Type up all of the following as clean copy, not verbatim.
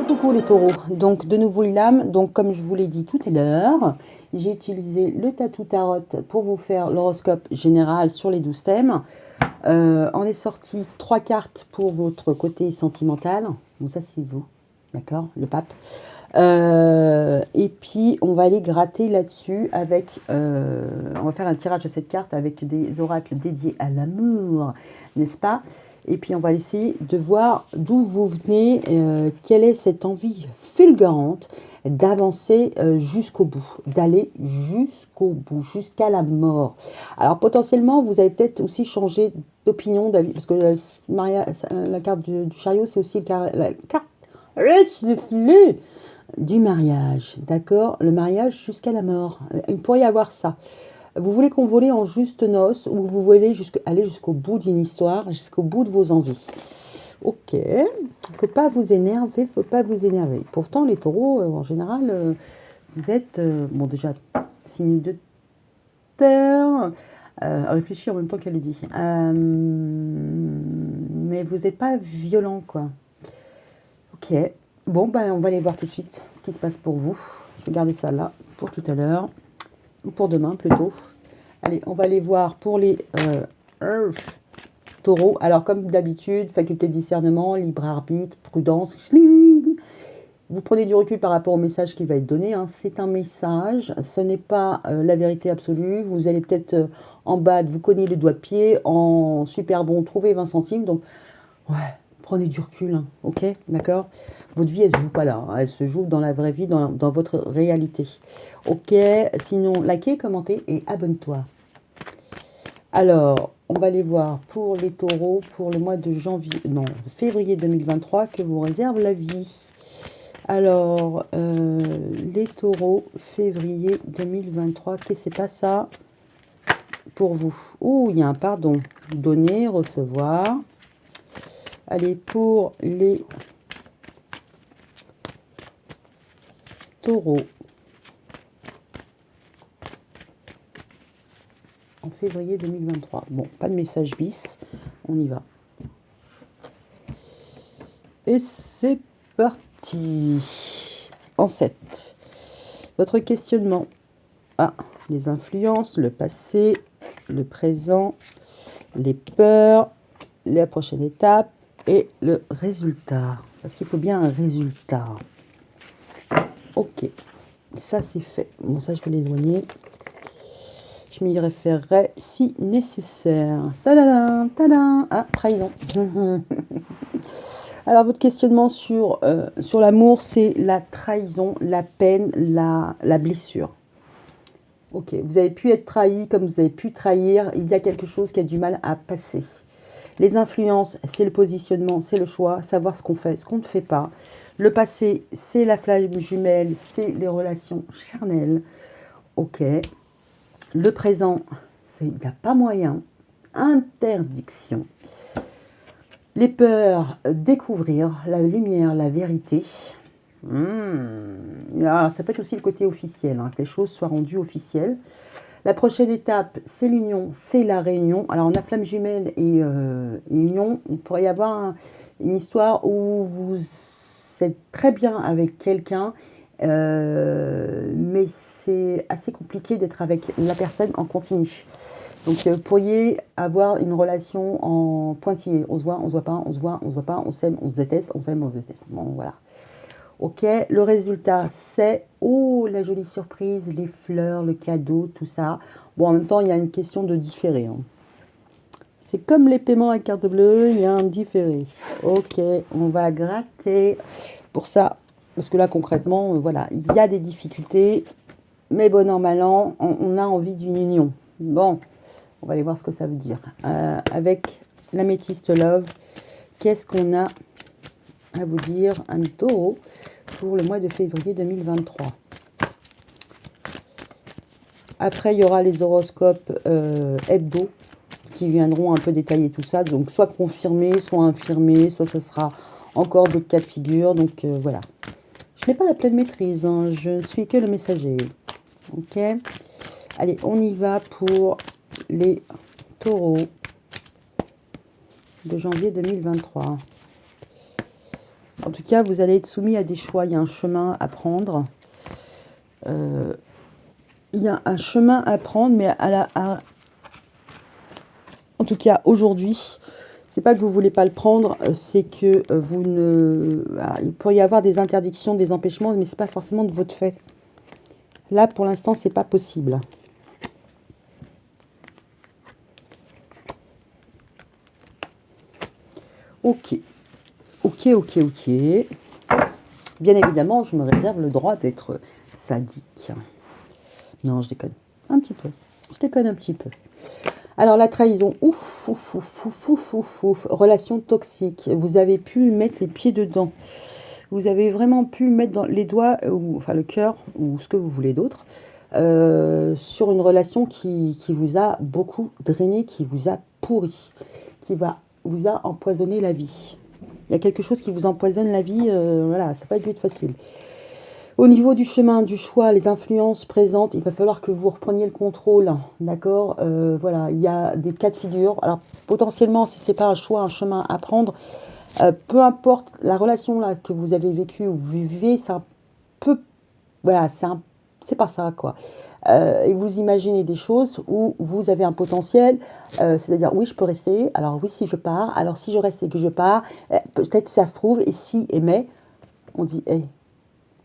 coucou les taureaux, donc de nouveau Ilham, donc comme je vous l'ai dit tout à l'heure, j'ai utilisé le Tatou Tarot pour vous faire l'horoscope général sur les 12 thèmes. On est sorti 3 cartes pour votre côté sentimental, donc ça c'est vous, d'accord, le pape. Et puis on va aller gratter là-dessus avec, on va faire un tirage de cette carte avec des oracles dédiés à l'amour, n'est-ce pas? Et puis on va essayer de voir d'où vous venez, quelle est cette envie fulgurante d'avancer jusqu'au bout, d'aller jusqu'au bout, jusqu'à la mort. Alors potentiellement, vous avez peut-être aussi changé d'opinion, d'avis, parce que la carte du chariot, c'est aussi la carte du mariage, d'accord? Le mariage jusqu'à la mort. Il pourrait y avoir ça. Vous voulez convoler en juste noces ou vous voulez aller jusqu'au bout d'une histoire, jusqu'au bout de vos envies. Ok, faut pas vous énerver, faut pas vous énerver. Pourtant, les taureaux, en général, vous êtes, bon déjà, signe de terre, réfléchis en même temps qu'elle le dit. Mais vous n'êtes pas violent, quoi. Ok, bon, ben, on va aller voir tout de suite ce qui se passe pour vous. Je vais garder ça là pour tout à l'heure, ou pour demain plutôt. Allez, on va aller voir pour les taureaux. Alors, comme d'habitude, faculté de discernement, libre arbitre, prudence. Vous prenez du recul par rapport au message qui va être donné. Hein. C'est un message, ce n'est pas la vérité absolue. Vous allez peut-être en bas, vous cognez le doigt de pied, en super bon, trouver 20 centimes. Donc, ouais, prenez du recul, hein, ok, d'accord. Votre vie, elle ne se joue pas là, hein, elle se joue dans la vraie vie, dans votre réalité. Ok, sinon, likez, commentez et abonne-toi. Alors, on va aller voir pour les taureaux, pour le mois de février 2023, que vous réserve la vie. Alors, les taureaux, février 2023, qu'est-ce que c'est pas ça pour vous? Oh, il y a un pardon. Donner, recevoir. Allez, pour les taureaux, en février 2023. Bon, pas de message bis, on y va. Et c'est parti. En 7. Votre questionnement. Ah, les influences, le passé, le présent, les peurs, la prochaine étape et le résultat. Parce qu'il faut bien un résultat. Ok, ça c'est fait. Bon, ça je vais l'éloigner. Je m'y référerai si nécessaire. Tadam, tadam. Ah, trahison. Alors, votre questionnement sur l'amour, c'est la trahison, la peine, la blessure. Ok, vous avez pu être trahi comme vous avez pu trahir. Il y a quelque chose qui a du mal à passer. Les influences, c'est le positionnement, c'est le choix, savoir ce qu'on fait, ce qu'on ne fait pas. Le passé, c'est la flamme jumelle, c'est les relations charnelles. Ok. Le présent, c'est il n'y a pas moyen. Interdiction. Les peurs, découvrir la lumière, la vérité. Alors, ça peut être aussi le côté officiel, hein, que les choses soient rendues officielles. La prochaine étape, c'est l'union, c'est la réunion. Alors, on a flamme jumelle et union. Il pourrait y avoir une histoire où vous êtes très bien avec quelqu'un, mais c'est assez compliqué d'être avec la personne en continu. Donc, vous pourriez avoir une relation en pointillé. On se voit, on se voit pas, on se voit, on se voit pas, on s'aime, on se déteste, on s'aime, on se déteste. Bon, voilà. Ok, le résultat, c'est, oh, la jolie surprise, les fleurs, le cadeau, tout ça. Bon, en même temps, il y a une question de différé. Hein. C'est comme les paiements à carte bleue, il y a un différé. Ok, on va gratter pour ça. Parce que là, concrètement, voilà, il y a des difficultés. Mais bon an, mal an, on a envie d'une union. Bon. On va aller voir ce que ça veut dire. Avec l'améthyste love, qu'est-ce qu'on a à vous dire, un taureau, pour le mois de février 2023. Après, il y aura les horoscopes hebdo qui viendront un peu détailler tout ça. Donc, soit confirmé, soit infirmé, soit ce sera encore d'autres cas de figure. Donc, voilà. Je n'ai pas la pleine maîtrise. Hein, je ne suis que le messager. Ok. Allez, on y va pour les taureaux de janvier 2023. En tout cas, vous allez être soumis à des choix. Il y a un chemin à prendre. Il y a un chemin à prendre, mais en tout cas, aujourd'hui, c'est pas que vous voulez pas le prendre, c'est que vous ne... il pourrait y avoir des interdictions, des empêchements, mais c'est pas forcément de votre fait. Là, pour l'instant, c'est pas possible. Ok. Bien évidemment, je me réserve le droit d'être sadique. Non, je déconne. Un petit peu. Je déconne un petit peu. Alors, la trahison. Relation toxique. Vous avez pu mettre les pieds dedans. Vous avez vraiment pu mettre dans les doigts, ou enfin le cœur, ou ce que vous voulez d'autre, sur une relation qui vous a beaucoup drainé, qui vous a pourri, vous a empoisonné la vie. Il y a quelque chose qui vous empoisonne la vie, voilà, ça va pas dû être facile. Au niveau du chemin, du choix, les influences présentes, il va falloir que vous repreniez le contrôle, d'accord. Voilà, il y a des cas de figure. Alors, potentiellement, si ce n'est pas un choix, un chemin à prendre, peu importe la relation là que vous avez vécue ou vous vivez, c'est un peu... Voilà, c'est pas ça, quoi. Et vous imaginez des choses où vous avez un potentiel, c'est-à-dire, oui, je peux rester, alors oui, si je pars, alors si je reste et que je pars, peut-être ça se trouve, et si, et mais, on dit, hey,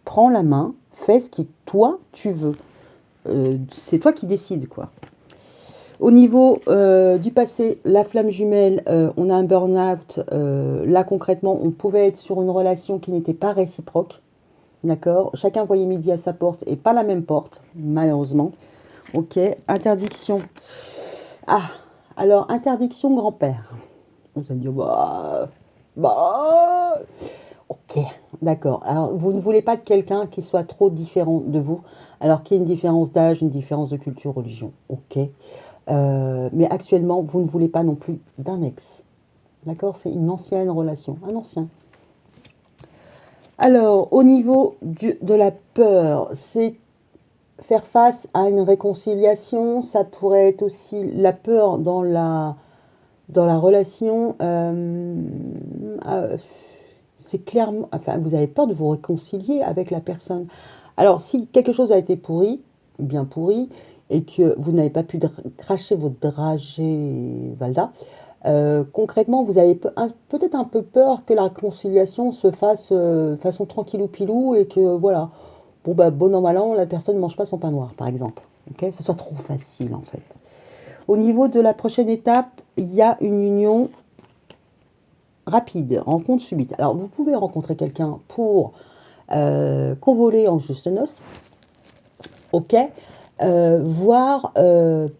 prends la main, fais ce que toi, tu veux. C'est toi qui décides, quoi. Au niveau du passé, la flamme jumelle, on a un burn-out. Là, concrètement, on pouvait être sur une relation qui n'était pas réciproque. D'accord. Chacun voyait midi à sa porte et pas la même porte, malheureusement. Ok. Interdiction. Ah, alors, interdiction grand-père. Vous allez me dire, ok, d'accord. Alors, vous ne voulez pas de quelqu'un qui soit trop différent de vous, alors qu'il y a une différence d'âge, une différence de culture, religion. Ok. Mais actuellement, vous ne voulez pas non plus d'un ex. D'accord. C'est une ancienne relation. Un ancien. Alors, au niveau de la peur, c'est faire face à une réconciliation. Ça pourrait être aussi la peur dans la relation. C'est clairement... Enfin, vous avez peur de vous réconcilier avec la personne. Alors, si quelque chose a été pourri, bien pourri, et que vous n'avez pas pu cracher votre dragée Valda, concrètement, vous avez peut-être un peu peur que la réconciliation se fasse façon tranquillou-pilou et que, voilà, bon an, mal an, la personne ne mange pas son pain noir, par exemple. Okay, ce soit trop facile, en fait. Au niveau de la prochaine étape, il y a une union rapide, rencontre subite. Alors, vous pouvez rencontrer quelqu'un pour convoler en juste noces, ok, voire,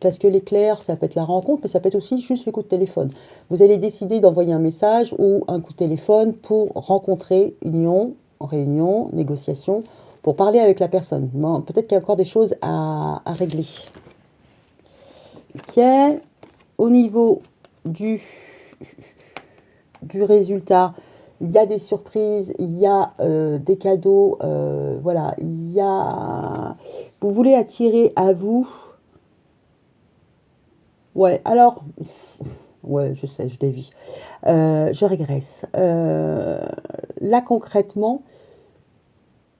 parce que l'éclair, ça peut être la rencontre, mais ça peut être aussi juste le coup de téléphone. Vous allez décider d'envoyer un message ou un coup de téléphone pour rencontrer, union, réunion, négociation, pour parler avec la personne. Bon, peut-être qu'il y a encore des choses à régler. Ok. Au niveau du résultat, il y a des surprises, il y a des cadeaux, voilà, il y a... Vous voulez attirer à vous... Ouais, alors... Ouais, je sais, je dévie. Je régresse. Là, concrètement,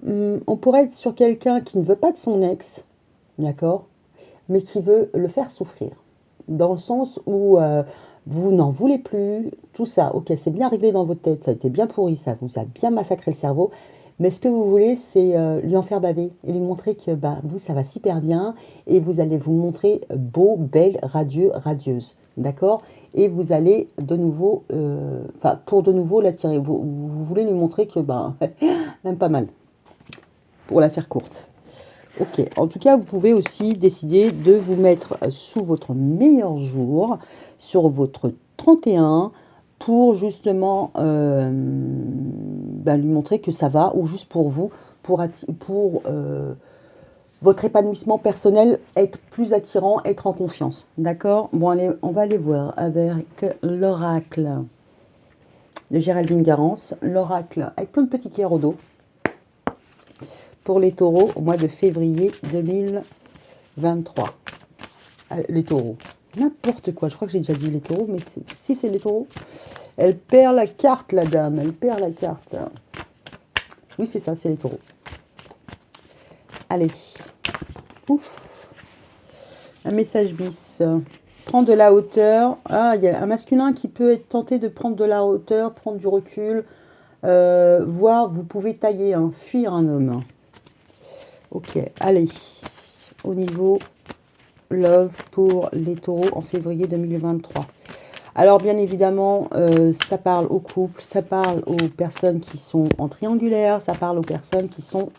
on pourrait être sur quelqu'un qui ne veut pas de son ex, d'accord, mais qui veut le faire souffrir. Dans le sens où vous n'en voulez plus, tout ça, ok, c'est bien réglé dans votre tête, ça a été bien pourri, ça vous a bien massacré le cerveau, mais ce que vous voulez, c'est lui en faire baver et lui montrer que vous, ça va super bien et vous allez vous montrer beau, belle, radieux, radieuse, d'accord. Et vous allez de nouveau, pour de nouveau l'attirer. Vous voulez lui montrer que, même pas mal, pour la faire courte. Ok, en tout cas, vous pouvez aussi décider de vous mettre sous votre meilleur jour, sur votre 31, pour justement lui montrer que ça va, ou juste pour vous, pour votre épanouissement personnel, être plus attirant, être en confiance. D'accord. Bon, allez, on va aller voir avec l'oracle de Géraldine Garance. L'oracle avec plein de petits cœurs au dos. Pour les taureaux au mois de février 2023. Les taureaux. N'importe quoi. Je crois que j'ai déjà dit les taureaux, mais si c'est les taureaux. Elle perd la carte, la dame. Elle perd la carte. Oui, c'est ça, c'est les taureaux. Allez. Ouf. Un message bis. Prendre de la hauteur. Ah, il y a un masculin qui peut être tenté de prendre de la hauteur, prendre du recul. Voire, vous pouvez tailler, hein, fuir un homme. Ok, allez. Au niveau love pour les taureaux en février 2023. Alors, bien évidemment, ça parle aux couples, ça parle aux personnes qui sont en triangulaire, ça parle aux personnes qui sont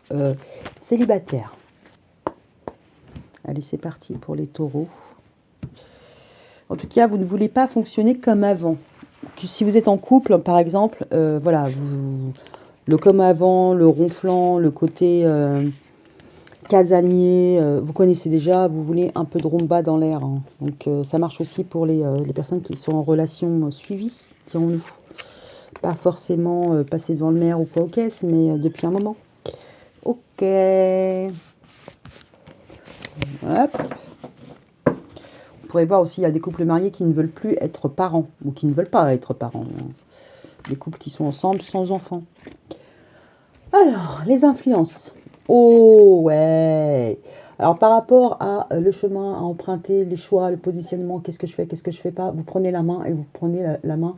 célibataires. Allez, c'est parti pour les taureaux. En tout cas, vous ne voulez pas fonctionner comme avant. Si vous êtes en couple, par exemple, voilà, le comme avant, le ronflant, le côté casanier, vous connaissez déjà, vous voulez un peu de rumba dans l'air, hein. Donc, ça marche aussi pour les personnes qui sont en relation suivie, dirons-nous. Pas forcément passer devant le maire ou quoi aux caisses, mais depuis un moment. Ok. Hop. Vous pourrez voir aussi, il y a des couples mariés qui ne veulent plus être parents, ou qui ne veulent pas être parents. Des couples qui sont ensemble sans enfants. Alors, les influences. Oh, ouais. Alors, par rapport à le chemin à emprunter, les choix, le positionnement, qu'est-ce que je fais, qu'est-ce que je fais pas, vous prenez la main et vous prenez la main,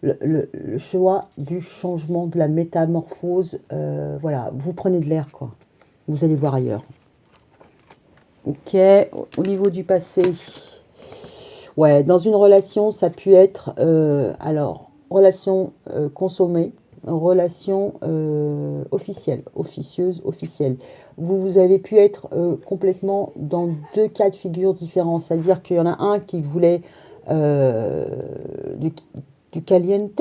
le choix du changement, de la métamorphose. Voilà, vous prenez de l'air, quoi. Vous allez voir ailleurs. Ok, au niveau du passé. Ouais, dans une relation, ça peut être, alors, relation consommée, relation officielle, officieuse, officielle. Vous avez pu être complètement dans deux cas de figure différents. C'est-à-dire qu'il y en a un qui voulait euh, du, du caliente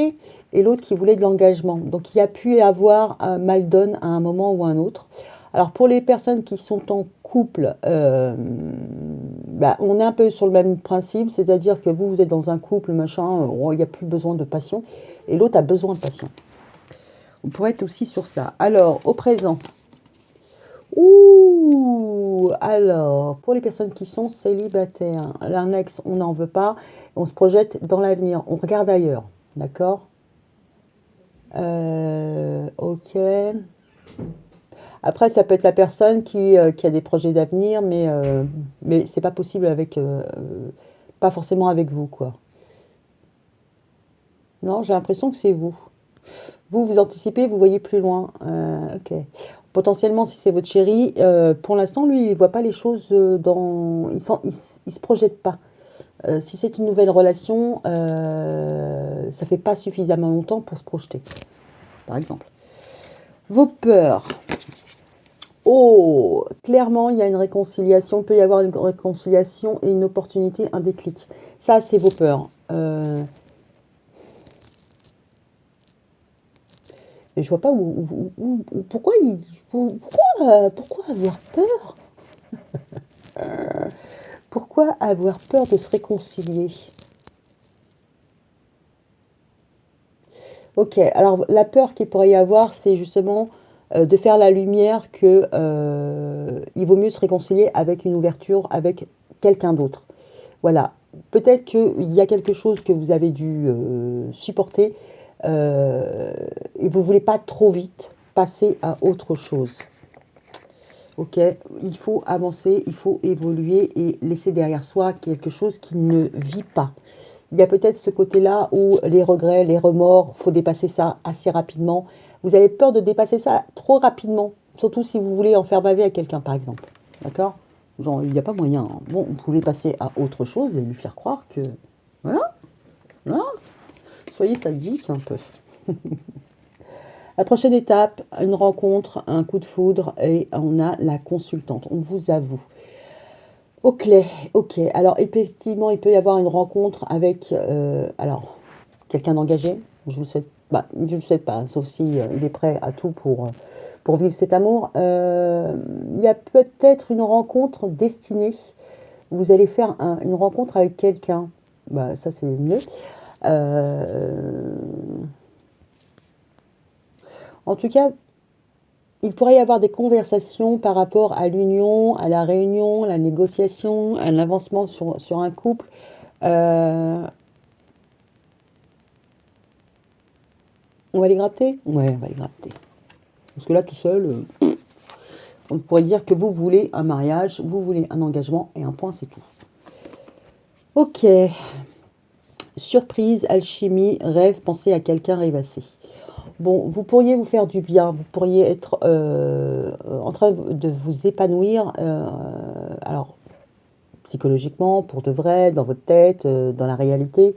et l'autre qui voulait de l'engagement. Donc, il y a pu y avoir un mal donne à un moment ou à un autre. Alors, pour les personnes qui sont en couple, bah, on est un peu sur le même principe, c'est-à-dire que vous êtes dans un couple, machin, il n'y a plus besoin de passion, et l'autre a besoin de passion. On pourrait être aussi sur ça. Alors, au présent. Ouh, alors, pour les personnes qui sont célibataires, l'index, on n'en veut pas, on se projette dans l'avenir, on regarde ailleurs, d'accord. Ok. Après, ça peut être la personne qui a des projets d'avenir, mais c'est pas possible avec, pas forcément avec vous, quoi. Non, j'ai l'impression que c'est vous. Vous, vous anticipez, vous voyez plus loin. Ok. Potentiellement, si c'est votre chéri, pour l'instant, lui, il voit pas les choses dans. Il se projette pas. Si c'est une nouvelle relation, ça fait pas suffisamment longtemps pour se projeter, par exemple. Vos peurs. Oh, clairement, il y a une réconciliation. Il peut y avoir une réconciliation et une opportunité, un déclic. Ça, c'est vos peurs. Et je vois pas pourquoi, pourquoi avoir peur? Pourquoi avoir peur de se réconcilier? Ok, alors la peur qu'il pourrait y avoir, c'est justement de faire la lumière que il vaut mieux se réconcilier avec une ouverture, avec quelqu'un d'autre. Voilà. Peut-être qu'il y a quelque chose que vous avez dû supporter et vous ne voulez pas trop vite passer à autre chose. Ok, il faut avancer, il faut évoluer et laisser derrière soi quelque chose qui ne vit pas. Il y a peut-être ce côté-là où les regrets, les remords, il faut dépasser ça assez rapidement. Vous avez peur de dépasser ça trop rapidement, surtout si vous voulez en faire baver à quelqu'un, par exemple. D'accord? Genre, il n'y a pas moyen, hein. Bon, vous pouvez passer à autre chose et lui faire croire que... Voilà, voilà. Soyez sadique un peu. La prochaine étape, une rencontre, un coup de foudre et on a la consultante. On vous avoue. Ok, ok. Alors effectivement, il peut y avoir une rencontre avec alors quelqu'un d'engagé. Je vous le souhaite, bah, je le souhaite pas, sauf si il est prêt à tout pour vivre cet amour. Il y a peut-être une rencontre destinée. Vous allez faire une rencontre avec quelqu'un. Bah, ça c'est mieux. Euh, En tout cas, il pourrait y avoir des conversations par rapport à l'union, à la réunion, à la négociation, à l'avancement sur un couple. Euh, on va les gratter? Ouais, on va les gratter. Parce que là, tout seul, on pourrait dire que vous voulez un mariage, vous voulez un engagement, et un point, c'est tout. Ok. Surprise, alchimie, rêve, pensez à quelqu'un rêvassé. Bon, vous pourriez vous faire du bien, vous pourriez être en train de vous épanouir, alors psychologiquement, pour de vrai, dans votre tête, dans la réalité.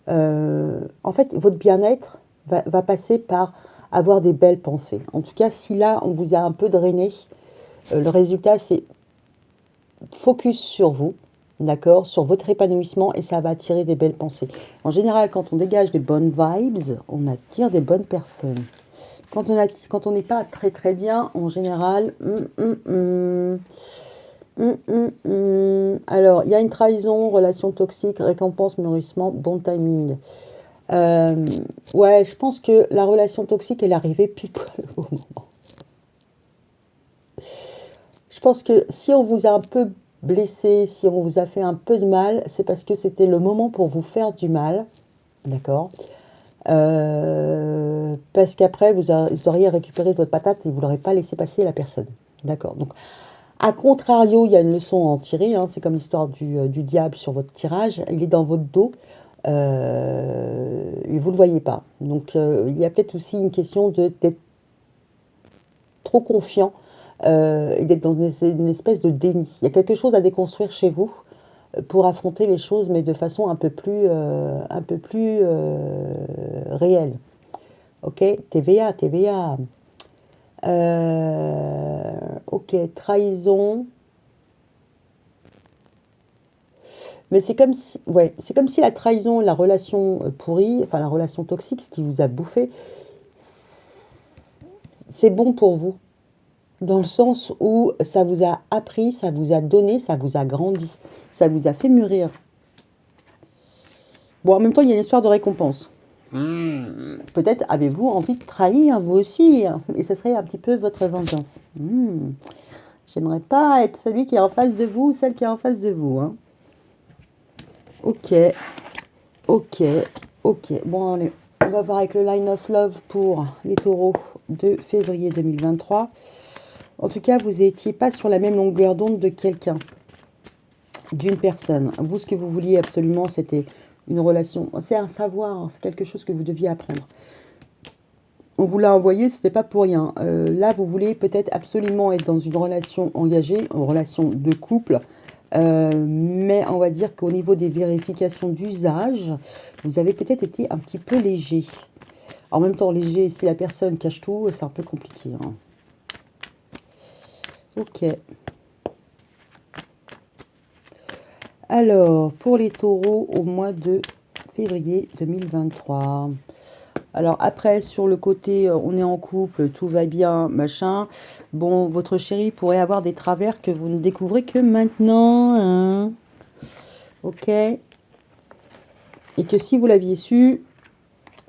En fait, votre bien-être va passer par avoir des belles pensées. En tout cas, si là, on vous a un peu drainé, le résultat, c'est focus sur vous, d'accord, sur votre épanouissement, et ça va attirer des belles pensées. En général, quand on dégage des bonnes vibes, on attire des bonnes personnes. Quand on n'est pas très très bien, en général, alors, il y a une trahison, relation toxique, récompense, mûrissement, bon timing. Euh, ouais, je pense que la relation toxique, elle est arrivée pile poil au moment. Je pense que si on vous a un peu blessé, si on vous a fait un peu de mal, c'est parce que c'était le moment pour vous faire du mal, d'accord. Parce qu'après, vous auriez récupéré votre patate et vous l'aurez pas laissé passer la personne, d'accord. Donc, à contrario, il y a une leçon à en tirer, hein, c'est comme l'histoire du diable sur votre tirage, il est dans votre dos, et vous ne le voyez pas. Donc, il y a peut-être aussi une question d'être trop confiant et d'être dans une espèce de déni. Il y a quelque chose à déconstruire chez vous pour affronter les choses, mais de façon un peu plus réelle. Ok, TVA, TVA. Ok, trahison. Mais c'est comme si, ouais, c'est comme si la trahison, la relation pourrie, enfin la relation toxique, ce qui vous a bouffé, c'est bon pour vous. Dans le sens où ça vous a appris, ça vous a donné, ça vous a grandi, ça vous a fait mûrir. Bon, en même temps, il y a une histoire de récompense. Peut-être avez-vous envie de trahir, vous aussi, hein, et ce serait un petit peu votre vengeance. J'aimerais pas être celui qui est en face de vous ou celle qui est en face de vous. Hein. Ok, ok, ok. Bon, allez, on va voir avec le Line of Love pour les taureaux de février 2023. En tout cas, vous n'étiez pas sur la même longueur d'onde de quelqu'un, d'une personne. Vous, ce que vous vouliez absolument, c'était une relation. C'est un savoir, c'est quelque chose que vous deviez apprendre. On vous l'a envoyé, ce n'était pas pour rien. Là, vous voulez peut-être absolument être dans une relation engagée, une relation de couple, mais on va dire qu'au niveau des vérifications d'usage, vous avez peut-être été un petit peu léger. En même temps, léger, si la personne cache tout, c'est un peu compliqué. Hein. Ok. Alors, pour les taureaux au mois de février 2023. Alors après, sur le côté, on est en couple, tout va bien, machin. Bon, votre chéri pourrait avoir des travers que vous ne découvrez que maintenant. Hein. Ok. Et que si vous l'aviez su,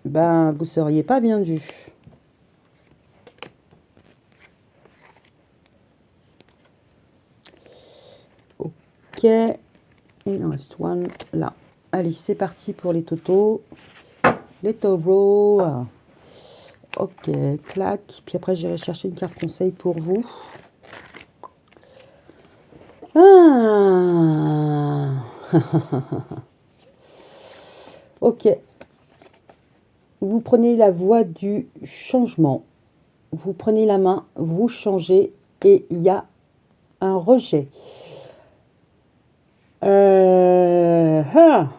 ben, vous seriez pas bien dû. Ok. Il en reste one là. Allez, c'est parti pour les totaux. Les taureaux. Ok, clac. Puis après, j'irai chercher une carte conseil pour vous. Ah. Ok. Vous prenez la voie du changement. Vous prenez la main, vous changez et il y a un rejet.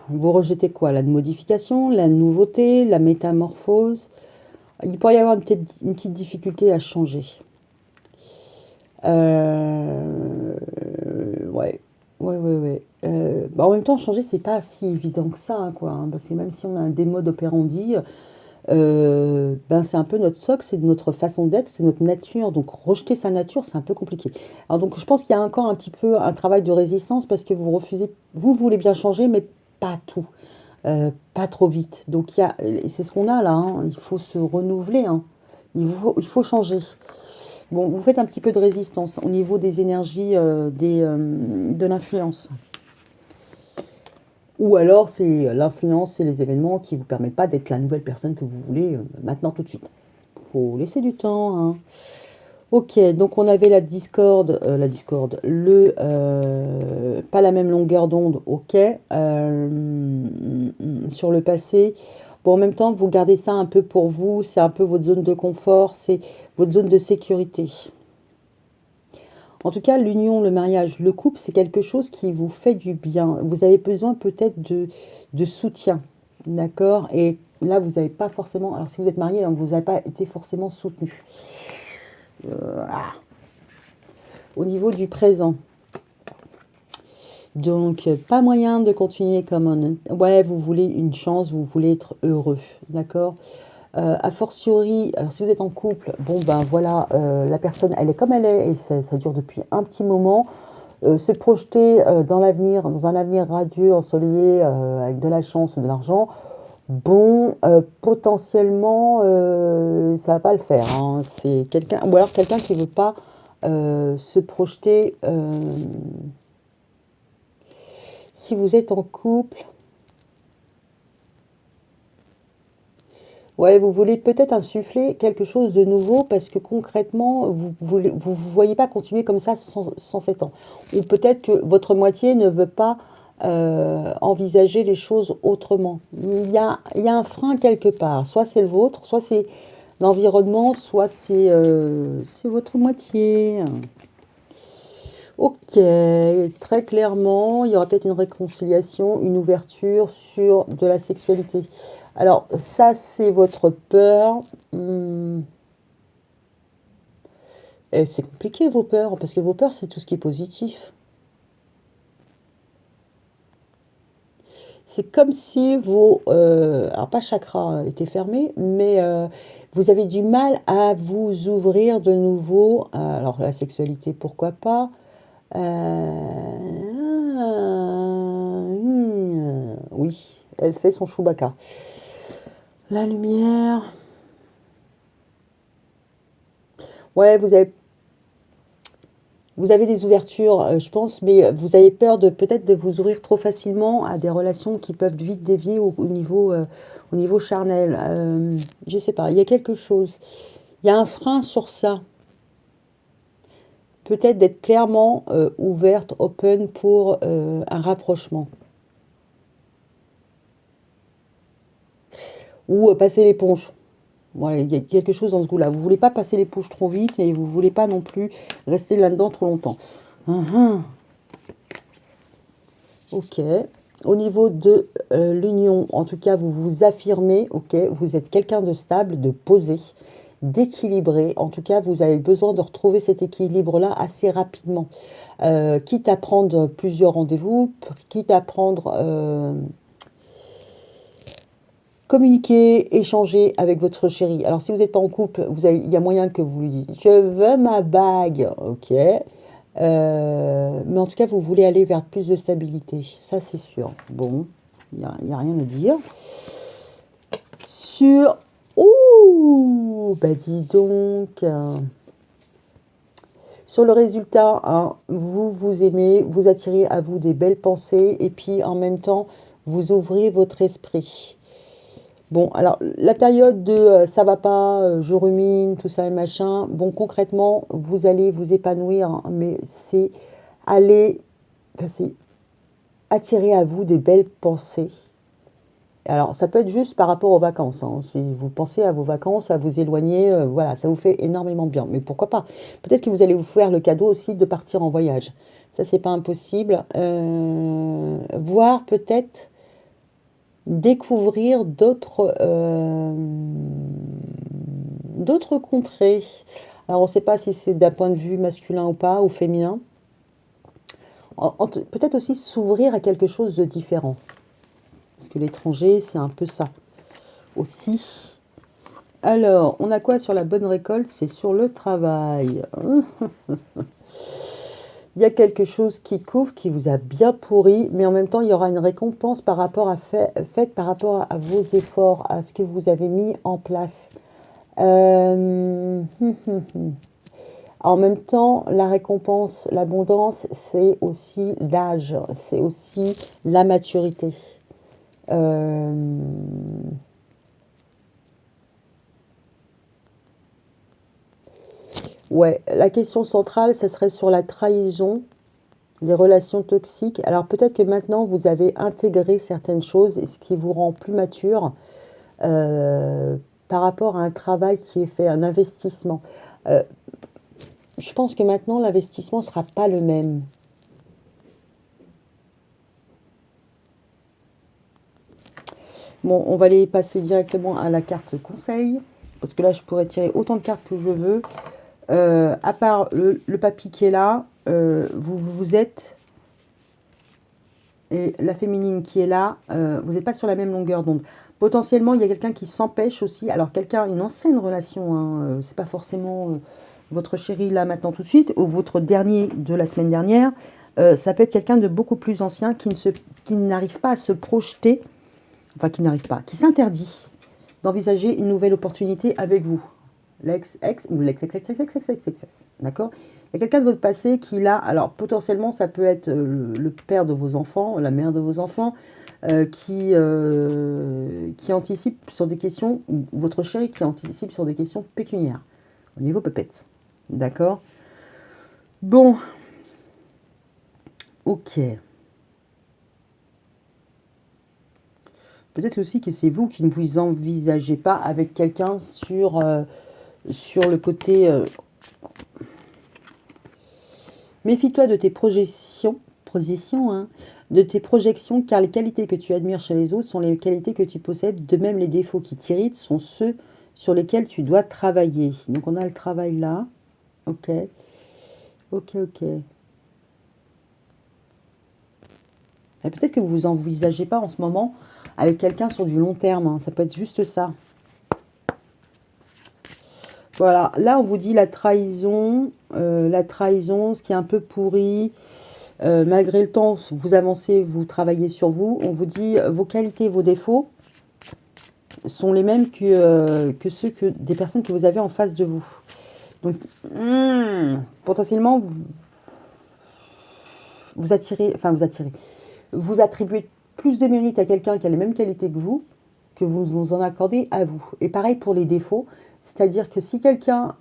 Vous rejetez quoi? La modification, la nouveauté, la métamorphose. Il pourrait y avoir une petite difficulté à changer. Ouais. Ouais. En même temps, changer, c'est pas si évident que ça, hein, quoi. Hein, parce que même si on a un des modes operandi, ben c'est un peu notre socle, c'est notre façon d'être, c'est notre nature. Donc rejeter sa nature, c'est un peu compliqué. Alors donc je pense qu'il y a encore un petit peu un travail de résistance parce que vous refusez, vous voulez bien changer, mais pas tout, pas trop vite. Donc c'est ce qu'on a là. Hein. Il faut se renouveler. Hein. Il faut changer. Bon, vous faites un petit peu de résistance au niveau des énergies, de l'influence. Ou alors c'est l'influence et les événements qui ne vous permettent pas d'être la nouvelle personne que vous voulez maintenant tout de suite. faut laisser du temps, hein. Ok, donc on avait la discorde, pas la même longueur d'onde, ok, sur le passé. Bon, en même temps, vous gardez ça un peu pour vous, c'est un peu votre zone de confort, c'est votre zone de sécurité. En tout cas, l'union, le mariage, le couple, c'est quelque chose qui vous fait du bien. Vous avez besoin peut-être de soutien, d'accord? Et là, vous n'avez pas forcément, alors si vous êtes marié, hein, vous n'avez pas été forcément soutenu. Ah, au niveau du présent. Donc, pas moyen de continuer comme un... Ouais, vous voulez une chance, vous voulez être heureux, d'accord? A fortiori, alors si vous êtes en couple, bon ben voilà, la personne, elle est comme elle est, et ça dure depuis un petit moment. Se projeter dans l'avenir, dans un avenir radieux, ensoleillé, avec de la chance ou de l'argent, bon, potentiellement, ça va pas le faire, hein. C'est quelqu'un, ou alors quelqu'un qui veut pas se projeter. Si vous êtes en couple, ouais, vous voulez peut-être insuffler quelque chose de nouveau parce que concrètement, vous voyez pas continuer comme ça sans 7 ans. Ou peut-être que votre moitié ne veut pas envisager les choses autrement. Il y a un frein quelque part. Soit c'est le vôtre, soit c'est l'environnement, soit c'est votre moitié. Ok, très clairement, il y aura peut-être une réconciliation, une ouverture sur de la sexualité. Alors, ça, c'est votre peur. Et c'est compliqué, vos peurs, parce que vos peurs, c'est tout ce qui est positif. C'est comme si vos... alors, pas chakras étaient fermés, mais vous avez du mal à vous ouvrir de nouveau. Alors, la sexualité, pourquoi pas. Oui, elle fait son Chewbacca. La lumière. Ouais, vous avez des ouvertures, je pense, mais vous avez peur de peut-être de vous ouvrir trop facilement à des relations qui peuvent vite dévier au niveau charnel. Je sais pas, il y a quelque chose. Il y a un frein sur ça. Peut-être d'être clairement ouverte, open pour un rapprochement. Ou passer l'éponge. Voilà, il y a quelque chose dans ce goût-là. Vous voulez pas passer l'éponge trop vite et vous voulez pas non plus rester là-dedans trop longtemps. Mhm. Ok. Au niveau de l'union, en tout cas, vous vous affirmez, ok, vous êtes quelqu'un de stable, de posé, d'équilibré. En tout cas, vous avez besoin de retrouver cet équilibre-là assez rapidement. Quitte à prendre plusieurs rendez-vous, quitte à prendre communiquer, échanger avec votre chéri. Alors, si vous n'êtes pas en couple, il y a moyen que vous lui dites, je veux ma bague, ok. Mais en tout cas, vous voulez aller vers plus de stabilité. Ça, c'est sûr. Bon, il y a rien à dire. Sur... Ouh, bah dis donc. Sur le résultat, hein, vous vous aimez, vous attirez à vous des belles pensées et puis en même temps, vous ouvrez votre esprit. Bon, alors la période de ça va pas, je rumine, tout ça et machin, bon, concrètement, vous allez vous épanouir, hein, mais c'est aller, enfin, c'est attirer à vous des belles pensées. Alors, ça peut être juste par rapport aux vacances, hein. Si vous pensez à vos vacances, à vous éloigner, voilà, ça vous fait énormément bien. Mais pourquoi pas? Peut-être que vous allez vous faire le cadeau aussi de partir en voyage. Ça, c'est pas impossible. Voir peut-être découvrir d'autres contrées. Alors, on ne sait pas si c'est d'un point de vue masculin ou pas, ou féminin. Peut-être aussi s'ouvrir à quelque chose de différent. Parce que l'étranger, c'est un peu ça aussi. Alors, on a quoi sur la bonne récolte? C'est sur le travail. Il y a quelque chose qui couvre, qui vous a bien pourri, mais en même temps, il y aura une récompense par rapport faite par rapport à vos efforts, à ce que vous avez mis en place. En même temps, la récompense, l'abondance, c'est aussi l'âge, c'est aussi la maturité. Euh, Ouais, la question centrale, ça serait sur la trahison, les relations toxiques. Alors peut-être que maintenant, vous avez intégré certaines choses, ce qui vous rend plus mature euh, par rapport à un travail qui est fait, un investissement. Euh, je pense que maintenant, l'investissement ne sera pas le même. Bon, on va aller passer directement à la carte conseil, parce que là, je pourrais tirer autant de cartes que je veux. À part le papy qui est là, vous êtes, et la féminine qui est là, vous n'êtes pas sur la même longueur d'onde. Potentiellement, il y a quelqu'un qui s'empêche aussi. Alors, quelqu'un, une ancienne relation, hein, c'est pas forcément votre chéri là maintenant tout de suite, ou votre dernier de la semaine dernière. Ça peut être quelqu'un de beaucoup plus ancien qui n'arrive pas à se projeter, enfin qui n'arrive pas, qui s'interdit d'envisager une nouvelle opportunité avec vous. L'ex-ex ou l'ex-ex-ex-ex-ex-ex-ex. D'accord. Il y a quelqu'un de votre passé qui, là, alors potentiellement, ça peut être le père de vos enfants, la mère de vos enfants, qui anticipe sur des questions, ou votre chéri qui anticipe sur des questions pécuniaires, au niveau pépette. D'accord. Bon, ok. Peut-être aussi que c'est vous qui ne vous envisagez pas avec quelqu'un sur le côté méfie-toi de tes projections, hein, de tes projections, car les qualités que tu admires chez les autres sont les qualités que tu possèdes. De même, les défauts qui t'irritent sont ceux sur lesquels tu dois travailler. Donc, on a le travail là. Ok, ok, ok. Et peut-être que vous vous envisagez pas en ce moment avec quelqu'un sur du long terme, hein. Ça peut être juste ça. Voilà, là on vous dit la trahison, ce qui est un peu pourri. Malgré le temps, vous avancez, vous travaillez sur vous. On vous dit vos qualités, vos défauts sont les mêmes que ceux des personnes que vous avez en face de vous. Donc, potentiellement, vous attribuez plus de mérite à quelqu'un qui a les mêmes qualités que vous en accordez à vous. Et pareil pour les défauts, c'est-à-dire que si quelqu'un,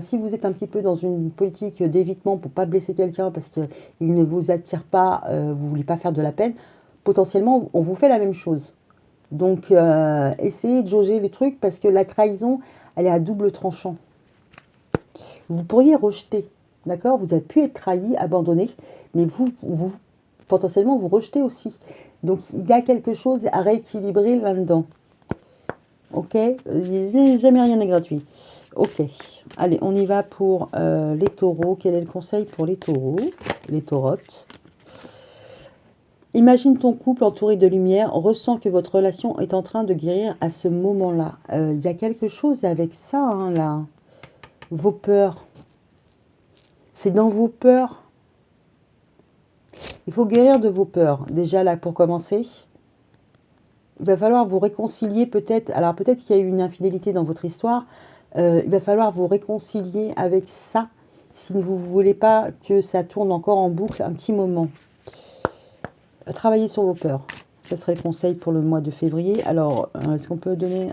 si vous êtes un petit peu dans une politique d'évitement pour pas blesser quelqu'un parce qu'il ne vous attire pas, vous voulez pas faire de la peine, potentiellement on vous fait la même chose. Donc essayez de jauger les trucs parce que la trahison, elle est à double tranchant. Vous pourriez rejeter, d'accord. Vous avez pu être trahi, abandonné, mais potentiellement, vous rejetez aussi. Donc, il y a quelque chose à rééquilibrer là-dedans. Ok. Jamais rien n'est gratuit. Ok. Allez, on y va pour les taureaux. Quel est le conseil pour les taureaux? Les taurotes. Imagine ton couple entouré de lumière, ressens que votre relation est en train de guérir à ce moment-là. Il y a quelque chose avec ça, hein, là. Vos peurs. C'est dans vos peurs. Il faut guérir de vos peurs. Déjà là, pour commencer, il va falloir vous réconcilier peut-être. Alors peut-être qu'il y a eu une infidélité dans votre histoire. Il va falloir vous réconcilier avec ça si vous ne voulez pas que ça tourne encore en boucle un petit moment. Travaillez sur vos peurs. Ce serait le conseil pour le mois de février. Alors, est-ce qu'on peut donner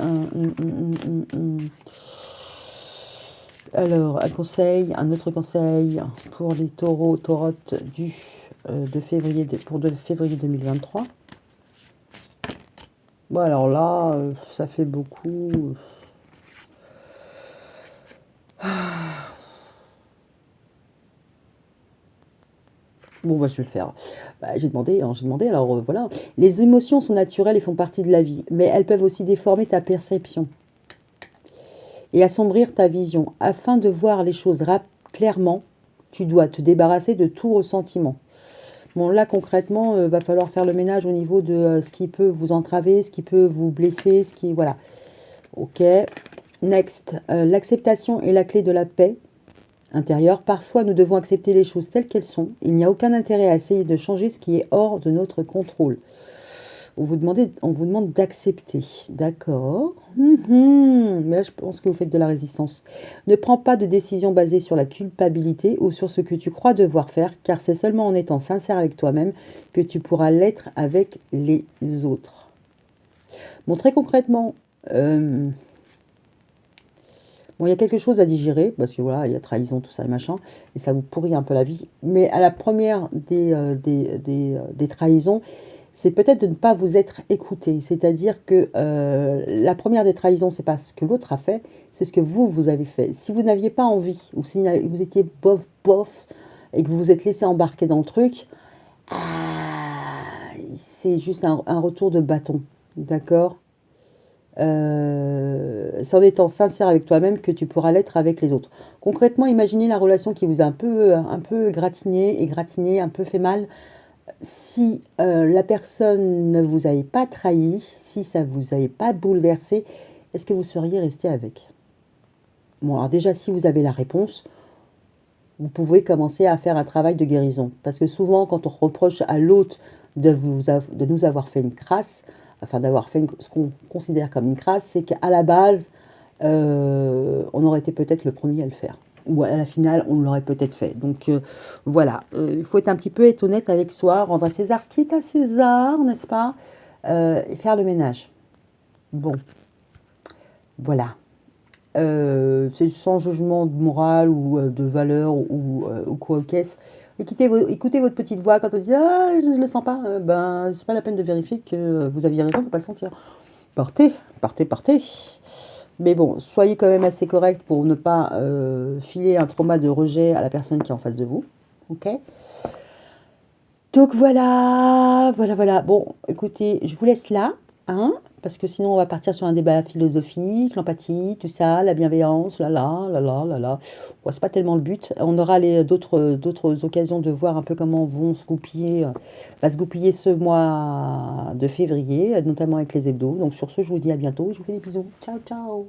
un autre conseil pour les taureaux, taurotes de février 2023. Bon, alors là, ça fait beaucoup. Bon, bah, je vais le faire. Bah, j'ai demandé, hein, alors voilà. Les émotions sont naturelles et font partie de la vie, mais elles peuvent aussi déformer ta perception et assombrir ta vision. Afin de voir les choses clairement, tu dois te débarrasser de tout ressentiment. Bon, là, concrètement, va falloir faire le ménage au niveau de ce qui peut vous entraver, ce qui peut vous blesser, ce qui... Voilà. Ok. Next. L'acceptation est la clé de la paix intérieure. Parfois, nous devons accepter les choses telles qu'elles sont. Il n'y a aucun intérêt à essayer de changer ce qui est hors de notre contrôle. On vous demande d'accepter. D'accord. Mais là, je pense que vous faites de la résistance. Ne prends pas de décision basée sur la culpabilité ou sur ce que tu crois devoir faire, car c'est seulement en étant sincère avec toi-même que tu pourras l'être avec les autres. Bon, très concrètement, Bon, il y a quelque chose à digérer, parce que voilà, il y a trahison, tout ça et machin, et ça vous pourrit un peu la vie. Mais à la première des trahisons, c'est peut-être de ne pas vous être écouté. C'est-à-dire que la première des trahisons, c'est pas ce que l'autre a fait, c'est ce que vous avez fait. Si vous n'aviez pas envie, ou si vous étiez bof, bof, et que vous vous êtes laissé embarquer dans le truc, c'est juste un retour de bâton. D'accord? C'est en étant sincère avec toi-même que tu pourras l'être avec les autres. Concrètement, imaginez la relation qui vous a un peu gratiné, un peu fait mal. Si la personne ne vous avait pas trahi, si ça vous avait pas bouleversé, est-ce que vous seriez resté avec? Bon, alors déjà, si vous avez la réponse, vous pouvez commencer à faire un travail de guérison. Parce que souvent, quand on reproche à l'autre de nous avoir fait une crasse, enfin d'avoir fait ce qu'on considère comme une crasse, c'est qu'à la base, on aurait été peut-être le premier à le faire. Ou à la finale, on l'aurait peut-être fait. Donc voilà, il faut être un petit peu être honnête avec soi, rendre à César ce qui est à César, n'est-ce pas? Et faire le ménage. Bon, voilà. C'est sans jugement de morale ou de valeur ou quoi au caisse. Écoutez votre petite voix quand on dit ah je ne le sens pas, ben c'est pas la peine de vérifier que vous aviez raison, on peut pas le sentir. Partez, partez, partez. Mais bon, soyez quand même assez correct pour ne pas filer un trauma de rejet à la personne qui est en face de vous. Ok? Donc voilà, voilà, voilà. Bon, écoutez, je vous laisse là, hein, parce que sinon on va partir sur un débat philosophique, l'empathie, tout ça, la bienveillance, là là, là là, là là. Bon, c'est pas tellement le but. On aura d'autres occasions de voir un peu comment va se goupiller ce mois de février, notamment avec les hebdos. Donc sur ce, je vous dis à bientôt. Je vous fais des bisous. Ciao, ciao.